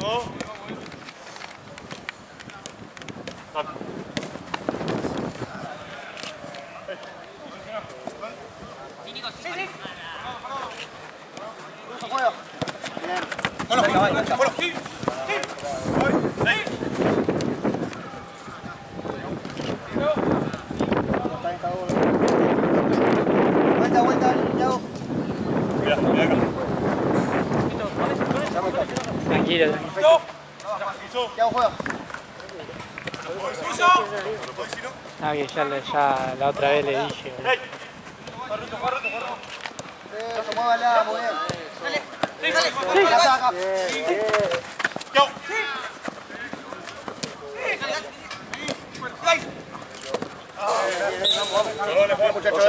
Vamos. Tranquilo. Tiago juega. Ah, que ya la otra vez le dije. Eso, muévala, muy bien. Dale. La saca. Vamos, muchachos,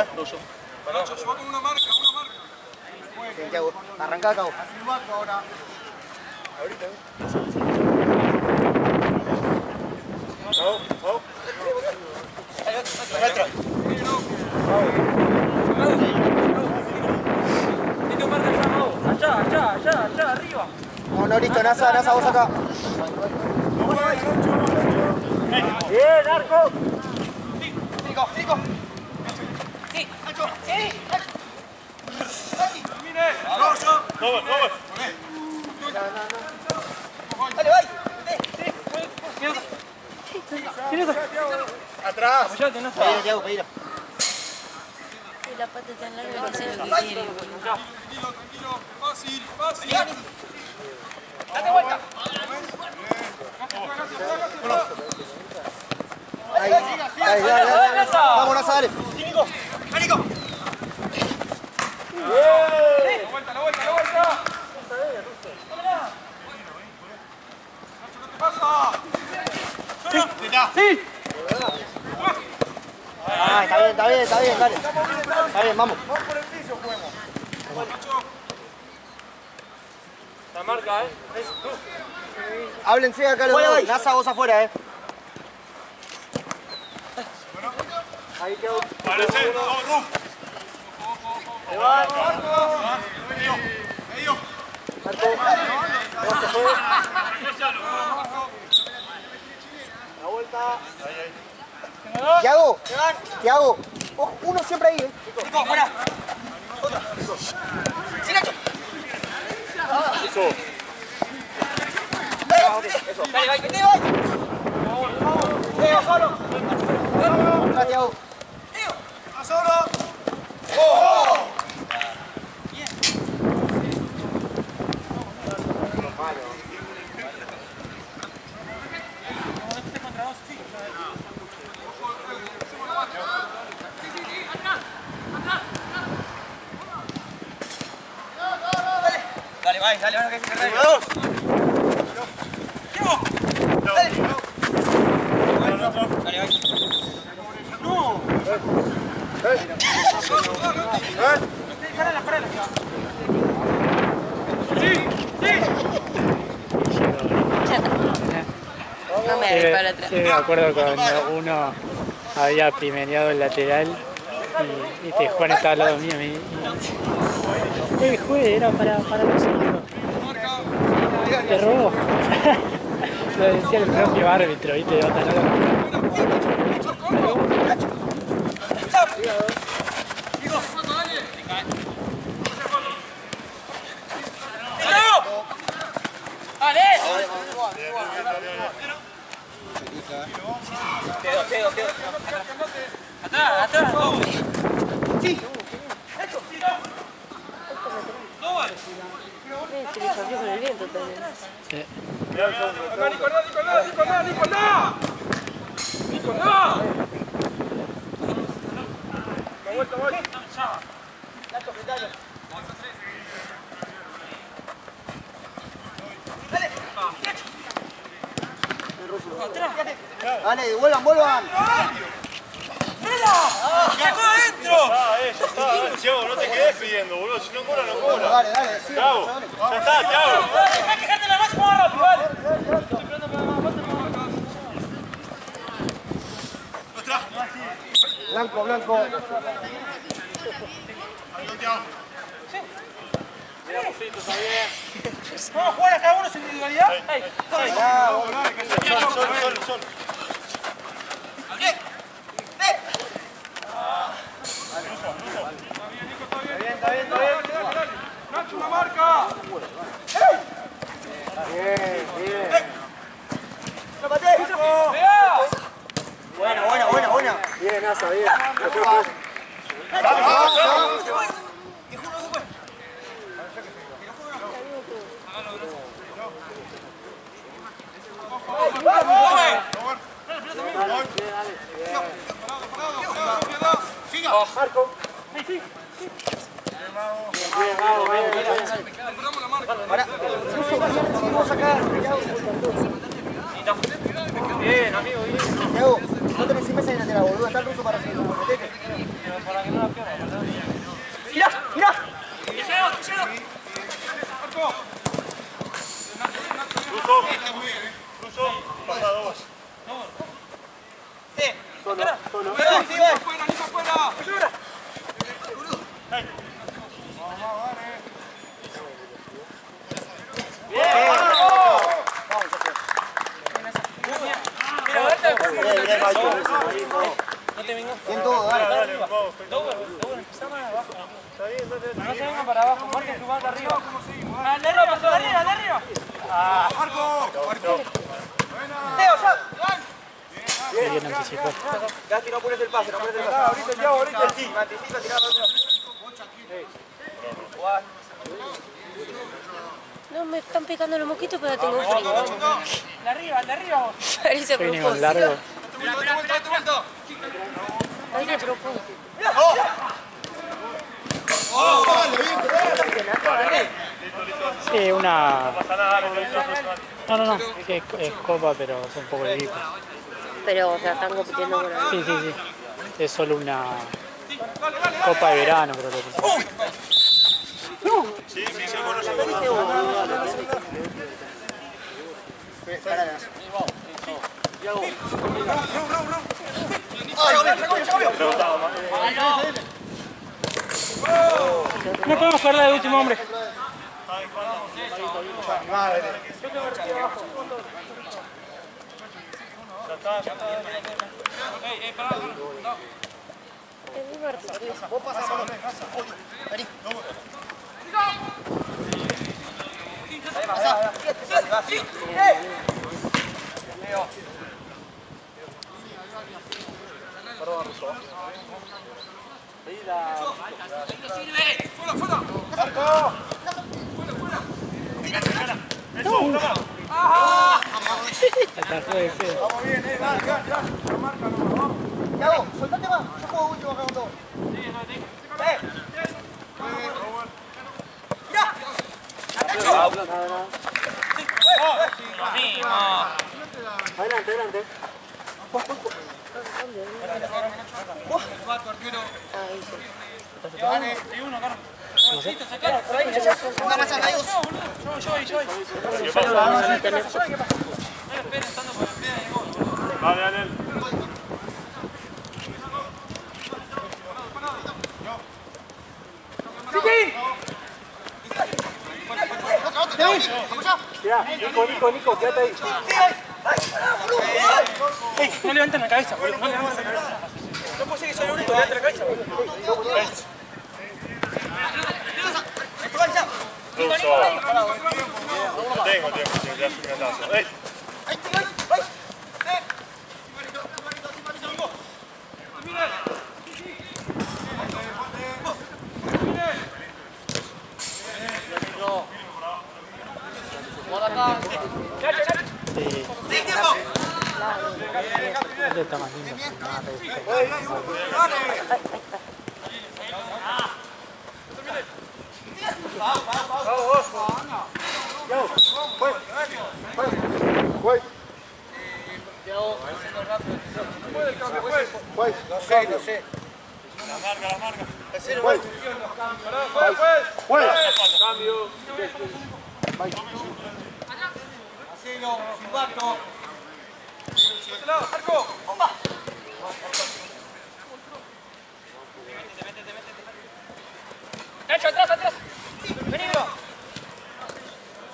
Se va con una marca. Bien, Tiago. Arrancá, Cabo. Allá, arriba. No, listo, Nasa, vos acá. Bien, Arco. Nico. Sí. Ancho. Sí. Dale, vai. Atrás. Pedilo, Tiago, pedilo. La pata tan larga que hace lo que quiere. Tranquilo. Fácil. Date vuelta. Dale. Vamos, Nasa, dale. Nico. La vuelta. ¿Qué pasa? Sí. Ah, está bien, dale. Está bien, vamos. Vamos por el piso, juguemos. La marca, Háblense acá los dos. Nasa, vos afuera, Ahí quedó. Parece, vamos, Rum. La vuelta. Tiago. Ojo, uno siempre ahí, Nico, fuera. Sí, Nacho. Eso. Dale, vai. Solo. Hola, Tiago. ¡A solo! Dale, que se cargue. Dale, No. No me hagas para atrás. Sí, me acuerdo cuando uno había primereado el lateral y Juan estaba al lado mío y el juez era para nosotros. Te robó. Lo decía el propio árbitro, ¿viste? De Quedo. Atrás. Sí. Se le cambió con el viento también. Sí. Nicolás. La vuelta, voy. Nacho, fretalo. Dale, vuelvan. ¡Sacó adentro! Ya está, Tiago, no te quedes pidiendo, boludo. Si no cobra, no cobra. Dale. Sí, Tiago, ya está, Tiago. ¡Dejá quejarte la más más rápido, dale! Blanco. ¿Vamos a jugar a cada uno su individualidad? Sol. Está bien. Nacho, una marca. Bien. Buena. Bien, Asa, bien. Marco. Ahora, seguimos acá. Bien, amigo, bien. Diego, no tenés mesa y lateral, boludo. Está el ruso para hacer. Para que no la pierda, ¿verdad? Mirá. Ruso, pasado vos. Solo. No te vengas. Bien todo, dale. Dale, vamos. Empezamos abajo. No se vengan para abajo, marquen su marca arriba. ¡Al de arriba, de arriba! ¡Marco! ¡Teo, ya! Qué bien anticipó. Gasti, no pones el pase. Ahorita sí. Anticipa, tirá la otra. No me están picando los mosquitos, pero tengo frío. ¡Al de arriba vos! Parece a Viene con propósito. largo. Parece a propósito. Sí, una... No, es copa, pero es un poco de equipo. Pero, o sea, están compitiendo con algo. Sí. Es solo una copa de verano, creo que es. No podemos perder el último hombre. Atajó de feo. Thiago, soltate más. Yo juego último acá con todo. Adelante. Dale. Nico, quédate ahí. No levanten la cabeza, boludo. No levanten la cabeza. No puede ser que soy el único que levante la cabeza, boludo. No tengo tiempo, si me das un gatazo. Sí. Este está más lindo. No sé. La marca. Cambio. Marcelo, Silvato. De este lado, Marco. Nacho, atrás. Vení, bro.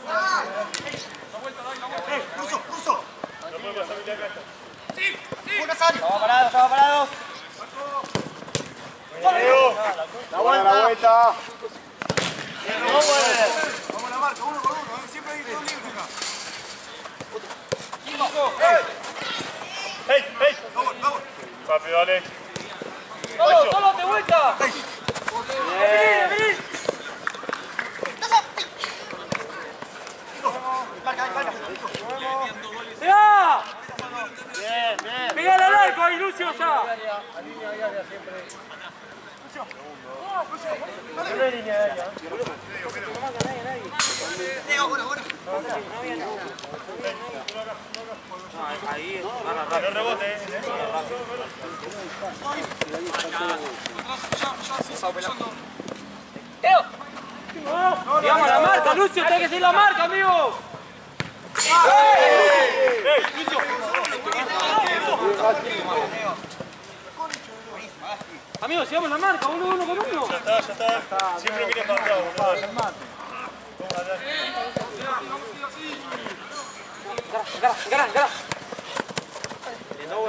Da vuelta, vuelta. Vamos a la marca, uno por uno, siempre hay dos libres acá. ¡Ey! Vamos. Rápido, dale. ¡Solo, de vuelta! ¡Vení! ¡Ya! Bien. ¡Pegale al arco ahí, Lucio, ya! No rebote. ¡Digamos la marca, Lucio! ¡Tiene que ser la marca, amigo! Amigos, sigamos la marca, uno con uno. Ya está. Siempre mires para atrás, boludo. Encara.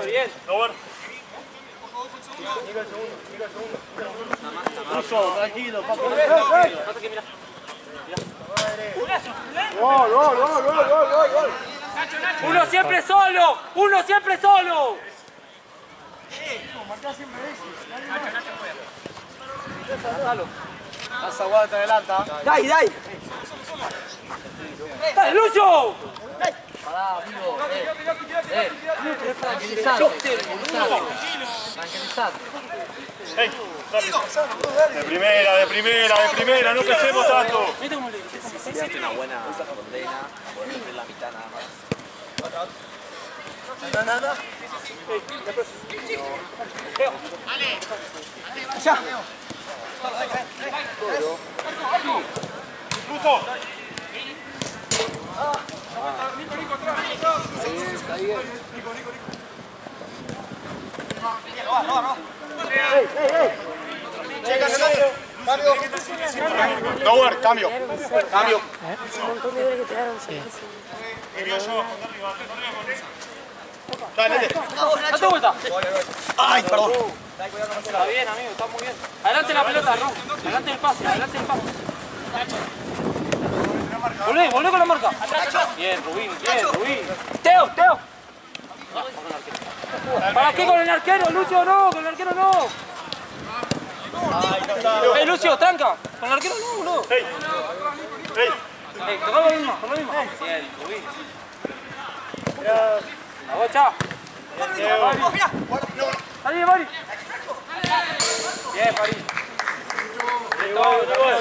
Bien. Over. Ruso, tranquilo, papi. Gol. ¡Uno siempre solo! Pasa, guarda, te adelanta. ¡Dai! ¡Dale, Lucio! Pará, amigo. Tranquilizate. ¡Ey! Rápido. De primera, no pensemos tanto. Hiciste una buena condena, por romper la mitad nada más. Nada. Ya. Ruso. Tower, cambio. Un montón de goles que tiraron. Quería yo, dale. ¡Date vuelta! Ay, perdón. Está bien, amigo, está muy bien. Adelante la pelota, Ron. Adelante el pase. Volvé con la marca. Bien, Rubín. Teo. ¿Para qué con el arquero, Lucio? No, con el arquero no. Lucio, tranca. Con el arquero no, boludo. Tocá lo mismo. Bien, Rubín. La bocha. Salí, Mari. Bien, Mari.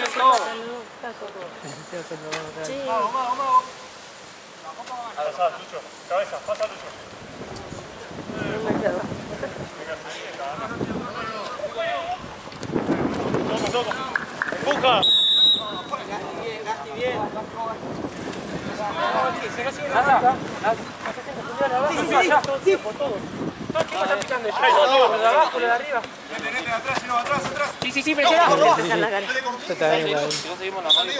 Listo. Sí. Pasa, Lucho. Cabeza, pasa, Lucho. No me quedo. Toco. Empuja. Por arriba. Tenete atrás, no, atrás. Sí, me llega. En la cara. Seguimos la mano.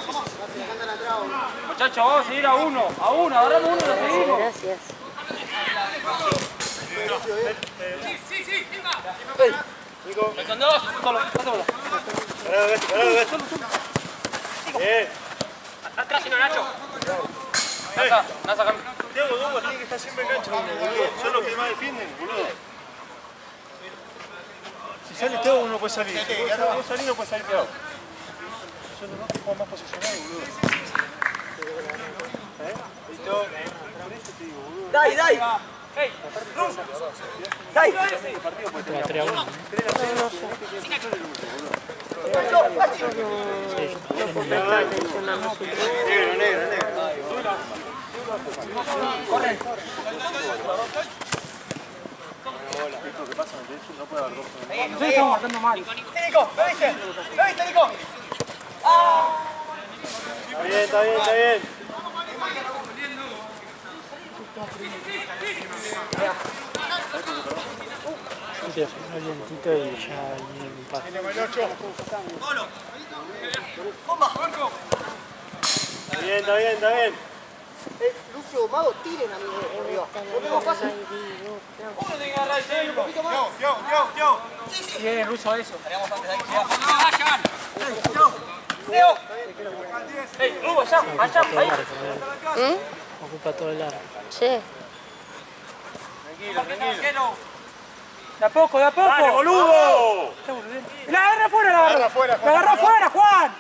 Muchachos, vamos a seguir a uno, agarramos uno y lo seguimos. Gracias. Son dos, solo. Bien. Atrás, si no, Nacho. Nasa, cambio. Thiago Douglas tiene que estar siempre en cancha, boludo. Son los que más defienden, boludo. Si sale Thiago, uno puede salir. Si vos salís, no puede salir Thiago. Son los dos que juegan más posicionados, boludo. ¿Listo? Por eso te digo, boludo. Dai. Hey, Dai. El partido puede tener 3-1. No puedo prestar atención a nosotros. negro. Corre. Esto que pasa, no puede haber dos. ustedes están marcando mal. Nico, ¿me viste, Nico? Está bien. Un vientito y ya viene el pase. Tiene el 8. Está bien. Lucio, Mago, tiren a mí arriba. Lo mismo fácil. Uno tiene que agarrar el centro. Tiago. Bien, Lucho, eso. Estaríamos antes de ahí. ¡Ey, Rubo, allá! ¡Allá! ¡Ahí! Ocupa todo el arco. Sí. Tranquilo. De a poco, de a poco. ¡Dale, boludo! La agarra afuera, la agarra. La agarra afuera, Juan.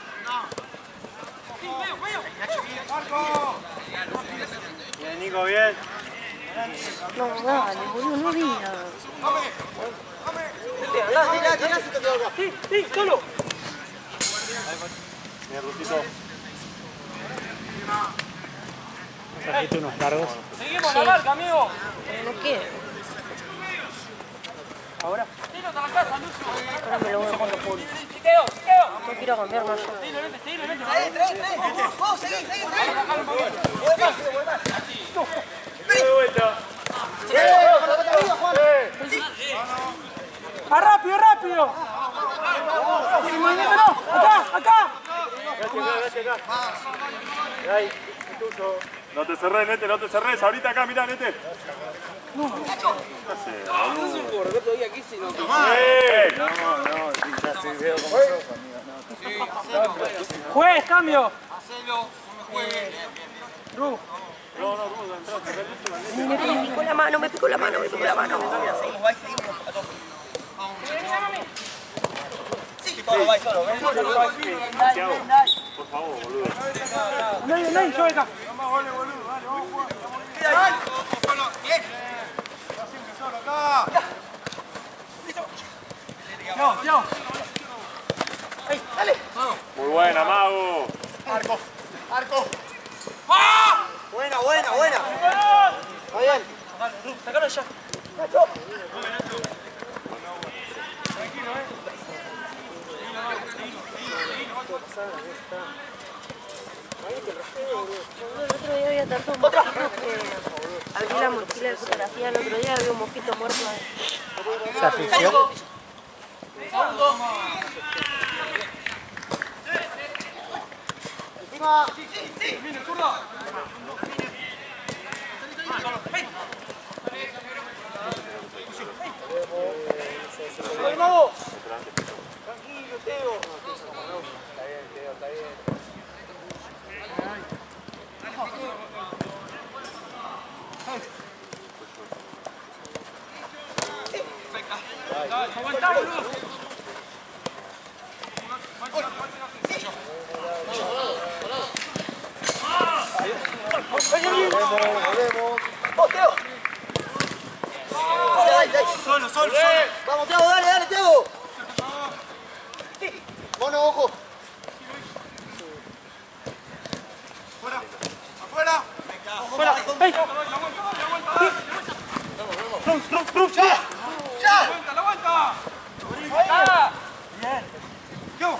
Bien, Nico, bien. No, dale, boludo, no digas. Sí, solo. Bien, Rusito. Trajiste unos largos. Seguimos la marca, amigo. No quiero. Ahora. Tiro a la casa, Lucio. Ahora me lo voy a poner. Chiqueo. No quiero cambiar más. Seguilo, vente. Vos, seguí. De vuelta. ¡Rápido! ¡Acá! Ahí, es tuyo. No te cerrés, Nete, no te cerrés. Ahorita acá, mirá, Nete. No. ¿Qué haces, boludo? Roberto hoy aquí si no. No, ya se veo como Juez, cambio. Hacelo, no me juegues. Ru. Me picó la mano. Seguimos a tope. Sí, todo va solo. Santiago, por favor, boludo. Andá, yo acá. Bien. Yo. Muy buena, Mago. Arco. Buena. Está bien. Sacalo ya. El otro día había tantos mosquitos que abrí la mochila de fotografía. El otro día había un mosquito muerto ahí. ¿Se asfixió? Encima. Tranquilo, Teo. Está bien. Aguantá, boludo. Volvemos. ¡Vos, Teo! Solo. Vamos, Teo, dale, Teo. Sí. Mono, ojo. Afuera. ¡Ey! ¡Ya! ¡La vuelta! ¡Ah! ¡Yo!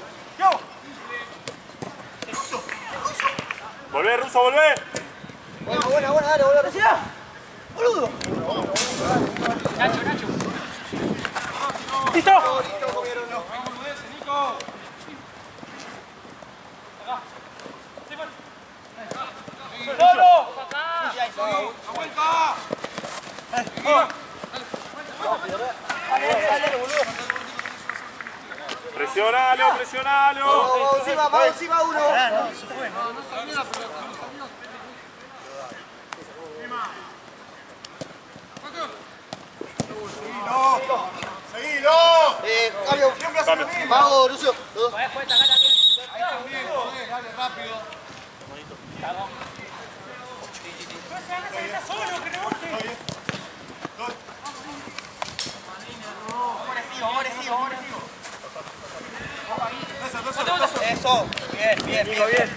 Volvé, Ruso, volvé. Buena, dale, velocidad. Boludo. Nacho. ¡Listo! ¡Solo! Presionalo. Vamos encima uno. Seguilo. Cambio. Vamos, Lucio. Dale, rápido. Eso. Bien.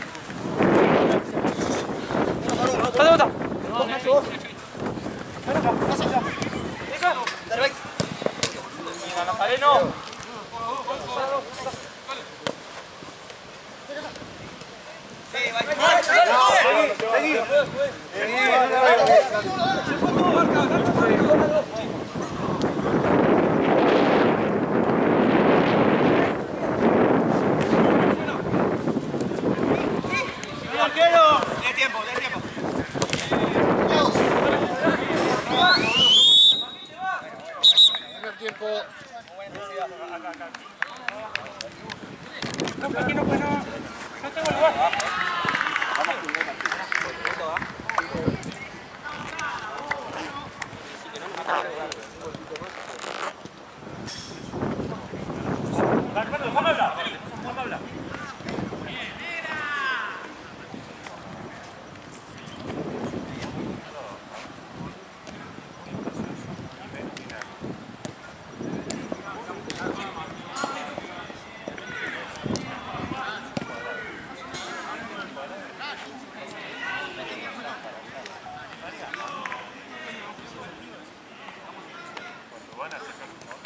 Nazareno. De tiempo. Primer tiempo. van a acercar su favor.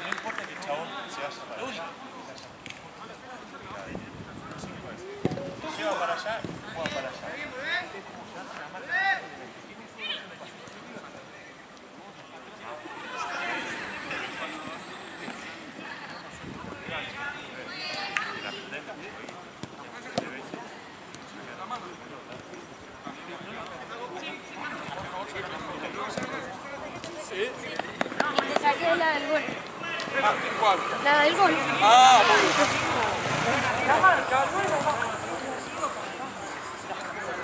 No importa que el chabón se vaya para allá. Lleva para allá, juega para allá. Te saqué la del gol. ¿Cuál? La del gol. Ah, La marca,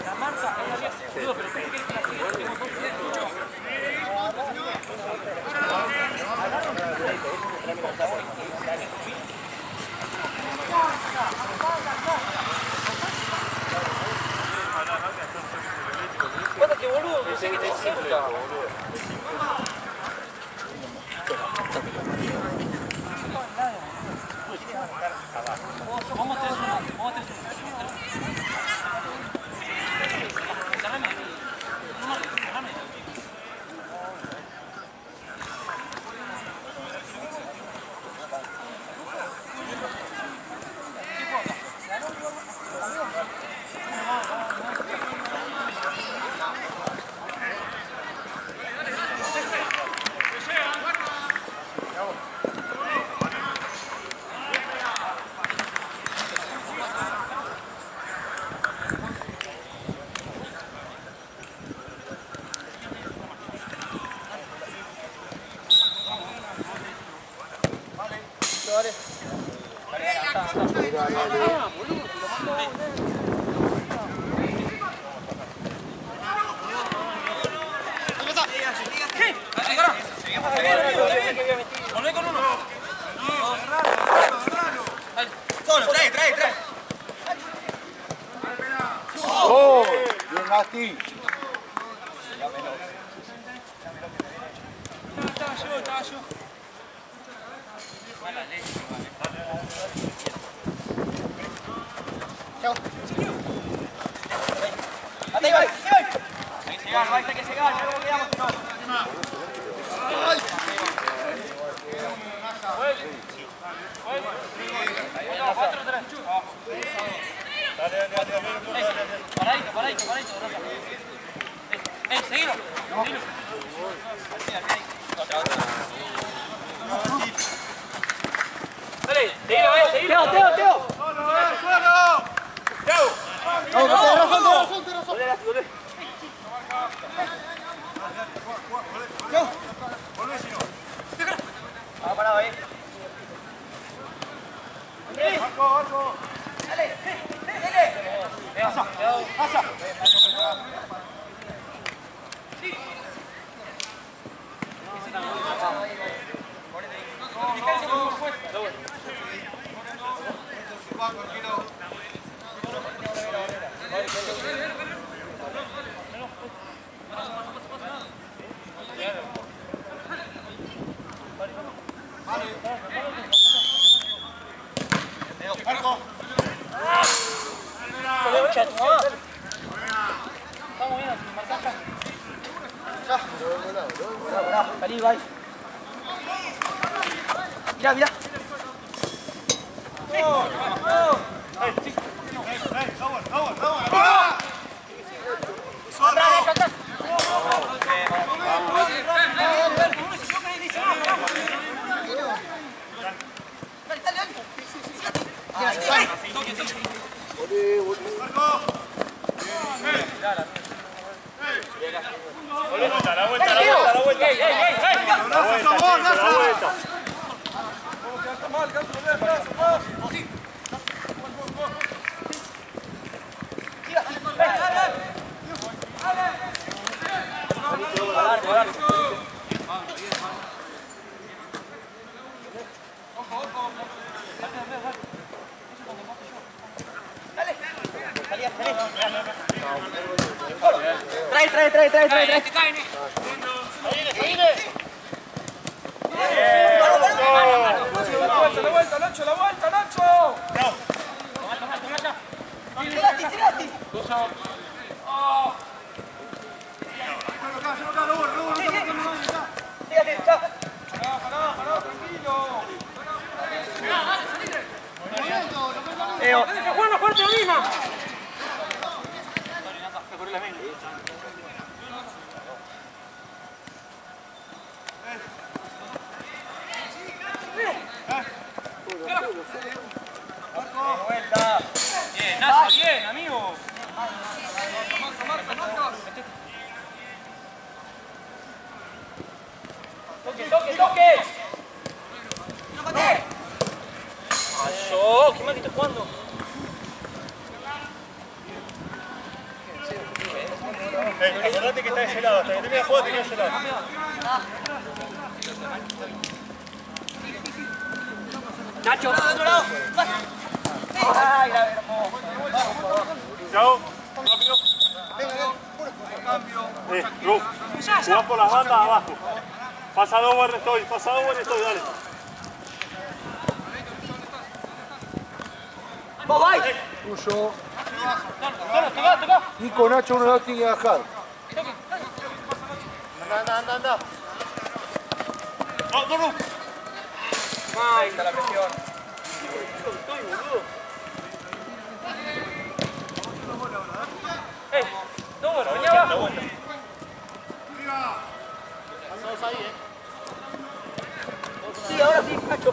la marca es la vía. Pero ¿qué querés que la siga? Tengo dos dedos. Que boludo, que se te cerca. Vamos a tener uno. Volvé con uno. Solo, trae. ¡Oh! Bien, Mati. Estaba yo. Mala leche, Chau. Ahí va. Hay que llegar, ya no quedamos. Paradito. Seguilo. Dale, seguilo. Teo. ¡Suelo! Volvé, si no. Vamos parado ahí. Marco. Dale. Pasa. Marco. Estamos bien, marcaja. Salí, va. Mirá. La vuelta. Trae. La vuelta, Nacho. Tirati. ¡Que juega fuerte misma! Bien, Nacho, bien, amigo. Toque, toque, toque. ¡Ayo! ¡Qué mal que está jugando! Acordate que está de ese lado, hasta que termine la jugada tenía ese lado. ¡Nacho! ¡Al otro lado! ¡Ay, la verdad! Chao, rápido. Ru, jugás por las bandas abajo. Pasa dos, bueno estoy, dale. ¡Vos vais! Tuyo. ¡Toca! Nico, Nacho, uno de los tiene que bajar. Anda. No, Ru. Ahí está la presión. Estoy, boludo. No, bueno, venía abajo. Sí, ahora sí, Nacho.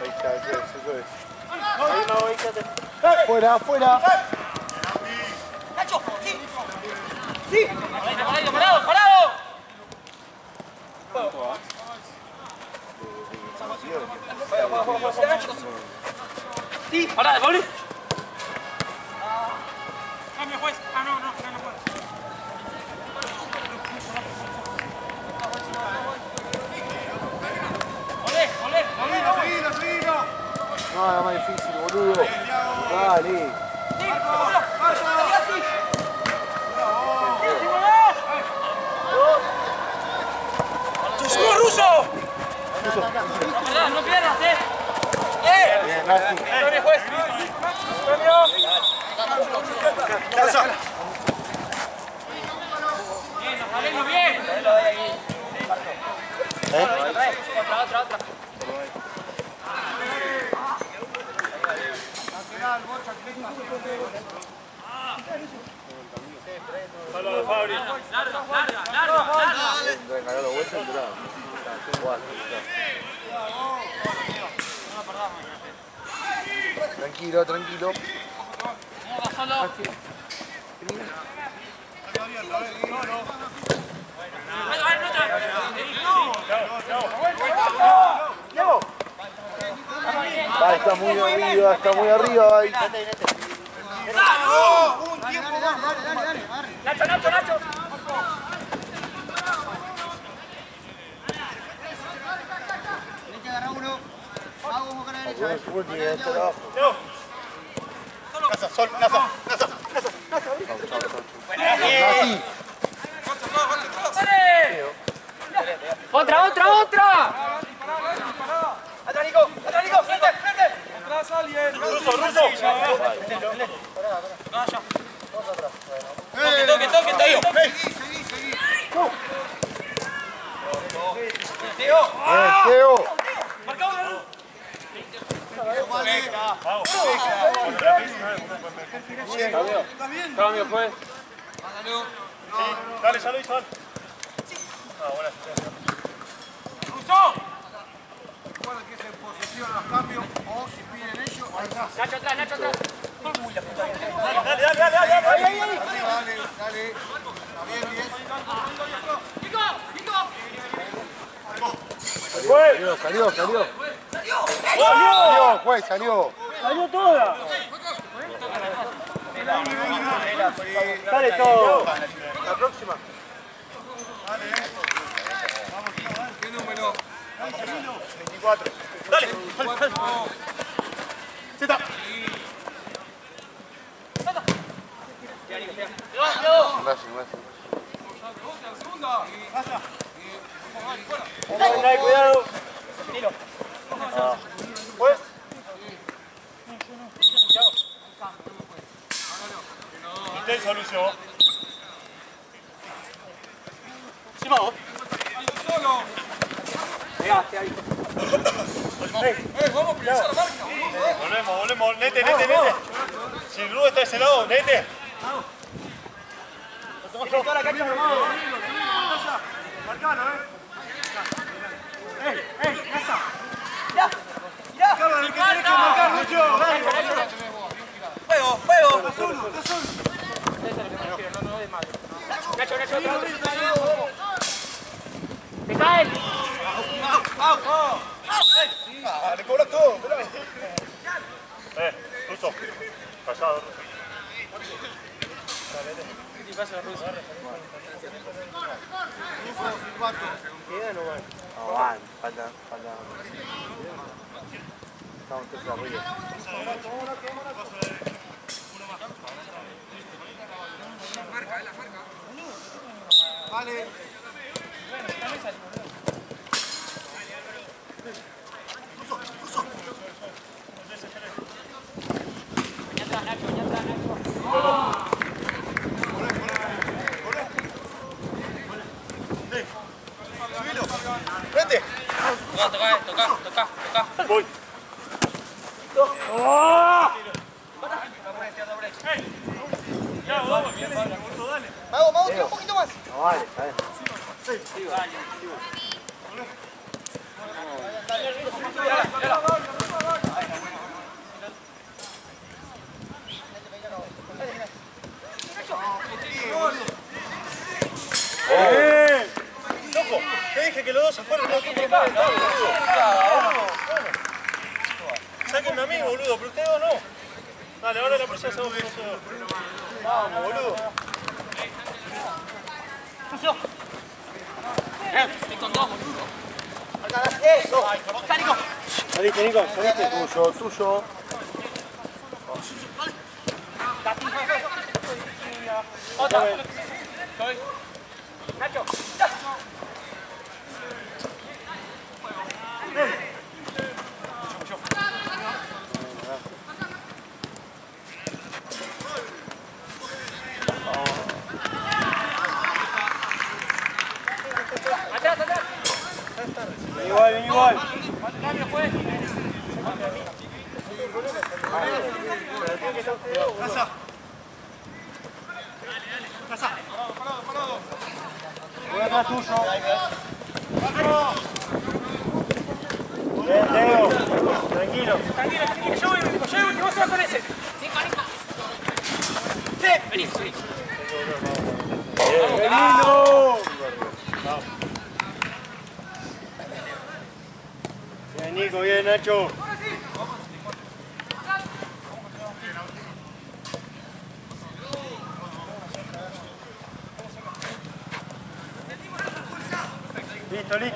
Ahí está, eso es. Fuera. ¡Nacho! ¡Sí! ¡Sí! ¡Parado! ¡Sí! ¡Pará, Pauli! ¡Cambio, juez! ¡Ah, no puede! Seguilo. Nada más difícil, boludo. Dale. ¡Ruso, Ruso! No pierdas, Bien, Nati. ¡Cambio, juez! ¡Cambio! Bien, nos salimos bien. Otra. Saludos, Fabri. Larga. Regaló la vuelta y duraba. Tranquilo. Está muy arriba. Ahí. Nacho. ¡Otra! ¡Atrás, Nico! ¡Frente! ¡Atrás alguien! Ruso. ¡Toque! Teo. ¡Marcado de luz! Cambio, pues. Dale, ya lo hizo. ¡Ruso! Recuerden que es en posición los cambios o si piden ellos, ahí está. Nacho atrás. Uy, la puta. Dale. Dale. ¡Nico! Salió, juez, salió. ¡Salió toda! Dale todo. La próxima. ¿Qué número? 24. Dale. Zeta. Cuidado. Tiro. Pues. intenso, Lucio. Encima vos. Solo. Pegaste ahí. Vamos a priorizar la marca. Volvemos. Nete. Si el Rudo está de ese lado, Nete. Toda la cancha armado. Marcalo, Casa. Marcalo, el que tenés que marcar, Lucho. Juego. Azul. Nacho, Misael. Le cobra todo. Ruso. Callado. No, van. Falta. Estamos todos arriba. Vale. ¡Frente! Toca. Voy. Mago, tira un poquito más. No vale, ¿sabes? Loco, te dije que los dos se fueron. Saquen a mí, boludo, pero ustedes dos no. Dale, ahora la próxima se va a ver. Vamos, boludo. Saliste, Nico. Tuyo. Otra. Nacho. Atrás. Igual. Cambio fue. Casa. Parado. Voy atrás tuyo. Bien, Leo. Tranquilo. Yo voy último, vos se vas con ese. Sí, vení. ¡Lindo! Bien, Nico, bien, Nacho.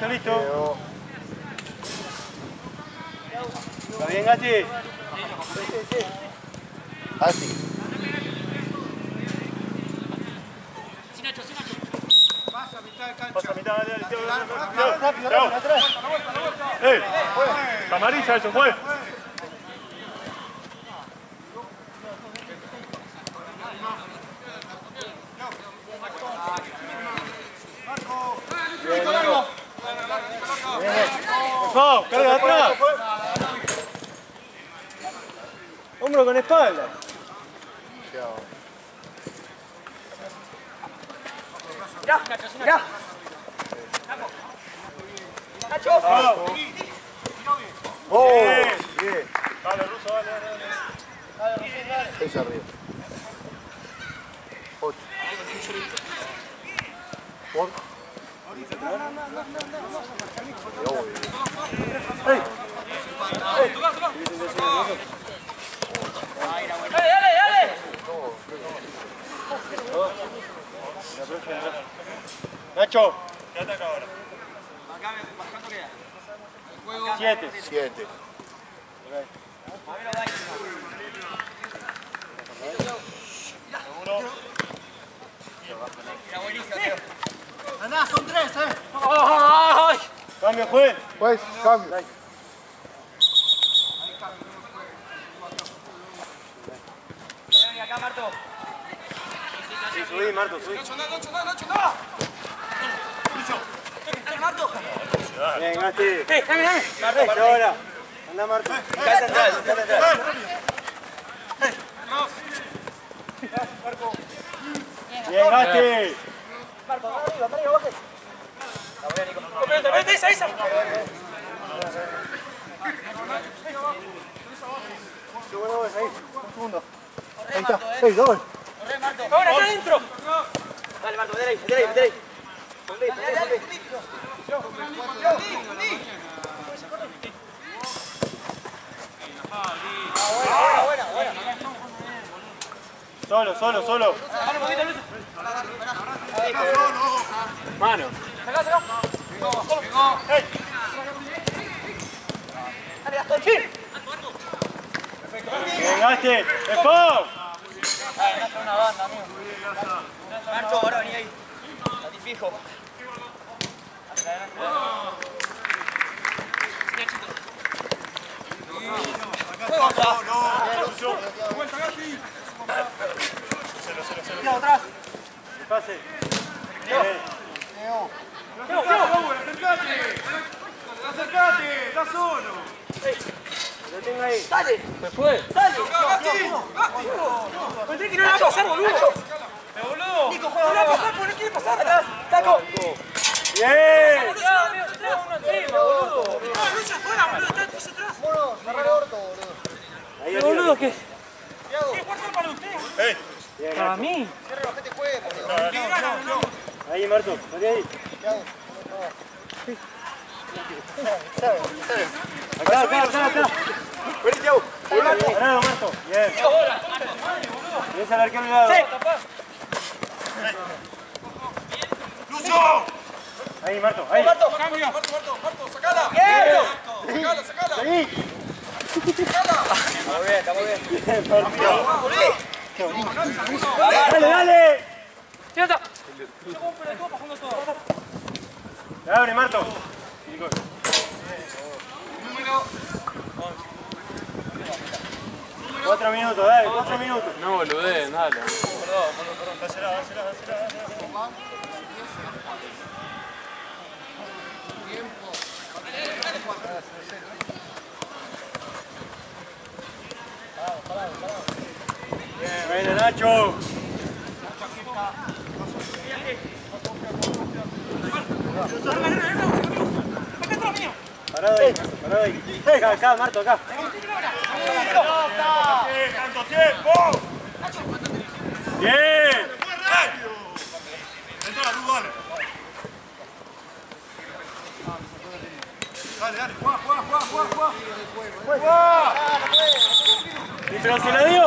Listo. ¿Está bien, Gati? Sí. Así. Sí, Nacho. Pasa a mitad de cancha. Pasa a mitad, dale. Rápido, atrás. Camarilla, eso fue. No, carga atrás. Hombro con espalda. Ya. Nacho. ¡Oh! Bien. Dale, Ruso, dale. Seis arriba. 8. ¿Por? Dale. Nacho. Quédate acá ahora. 7. 7. Seguro. Andá, son 3, ¡Ay! Cambio, juez. Pues, cambio. Ven acá, Marto. Subí, Marto, subí. Bien, Gasti. Dame. Ahora. Anda, Marto. Acá central. Bien, Gasti. Vete, esa. Un segundo. Ahí está. 6, 2. Ahora, acá adentro. Dale, Marco, vete ahí. Solo. Mano. Sacá. Bien, Gasti. ¡Efo! Una banda, amigo. Marco, ahora vení ahí. A ti fijo. Pase. Acercate, está solo. Lo tengo ahí. Dale. ¿Me fue? Dale. Pensé que no le va a pasar, boludo. Nico, juega. No le va a pasar, no quiere pasar. Atrás, taco. Bien. Uno encima, boludo. No, Lucho afuera, boludo. Está atrás. Mono, cerrá el orto, boludo. Ahí, Boludo, ¿qué? Thiago, ¿Qué fuerza para usted? Bien, Para mí. cierre los que te jueguen, boludo. ahí, Marto. Vení ahí. Thiago. Acá. Vení, Thiago. Parado, Marto. Bien. Bien, al arquero al lado. ¡Lucho! Ahí, Marto. Ahí. Marto, sacala. Sacala. Ahí. Estamos bien. Bien, partido. Dale. Ya está. Yo como un pelotudo pasando todo. Abre, Marto. 4 minutos, dale, 4 minutos. No boludez, dale. Bien, bueno, Nacho. Parado ahí. Acá, Marto, acá. ¡Tanto tiempo! ¡Bien! Entra la luz, dale, juega. ¿Y pero se la dio?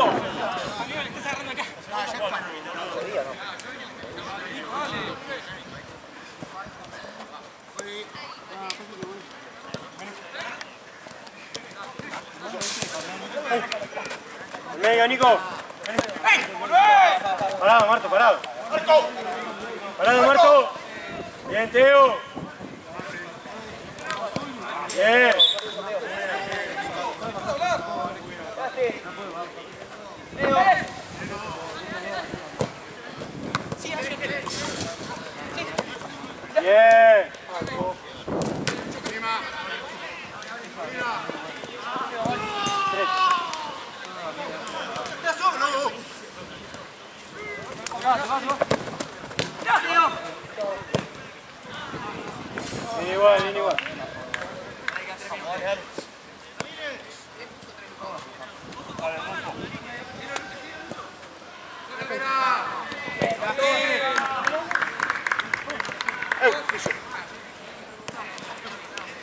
En medio, Nico. Parado, Marto, parado. Parado, Marto. Bien, Teo. Bien. Bien. Bien igual.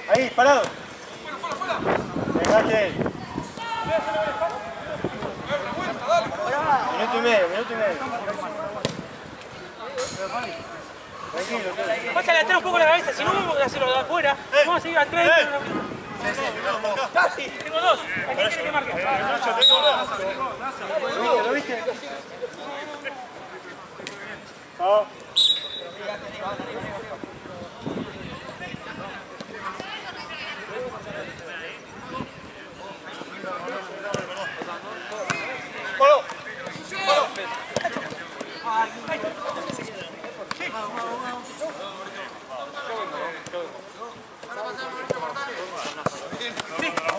Ahí, parado. Dejate. Minuto y medio. Tranquilo. Pásale atrás un poco la cabeza, si no vamos a hacerlo de afuera. Vamos a seguir atrás. Casti, tengo dos. ¿A quién quieres que marque? ¿Lo viste? Chao.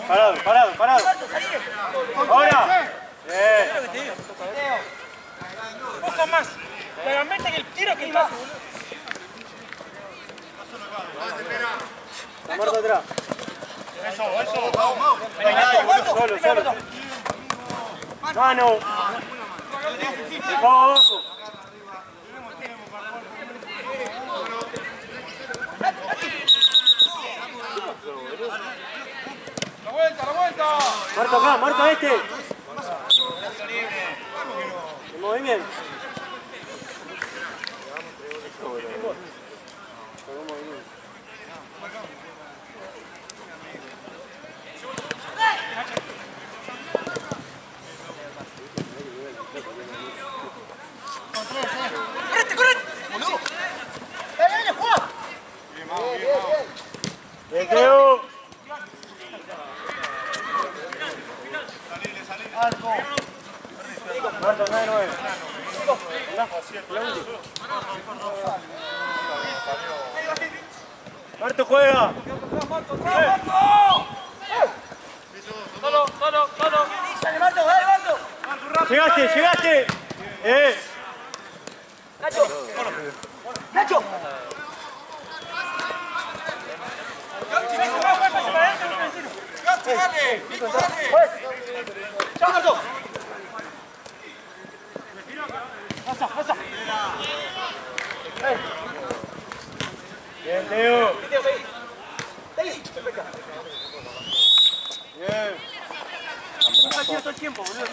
Parado, parado, parado. Ahora. Bien. Ojo más. Realmente que el tiro que está. La Marta atrás. Eso. Solo, solo. Mano. Vamos abajo. La vuelta. Marta acá, Marta este. El movimiento. Teo. Marta, 9-9. Marta juega. Solo. Llegaste. Nacho. Bien, Teo. Bien. Todo el tiempo, boludo.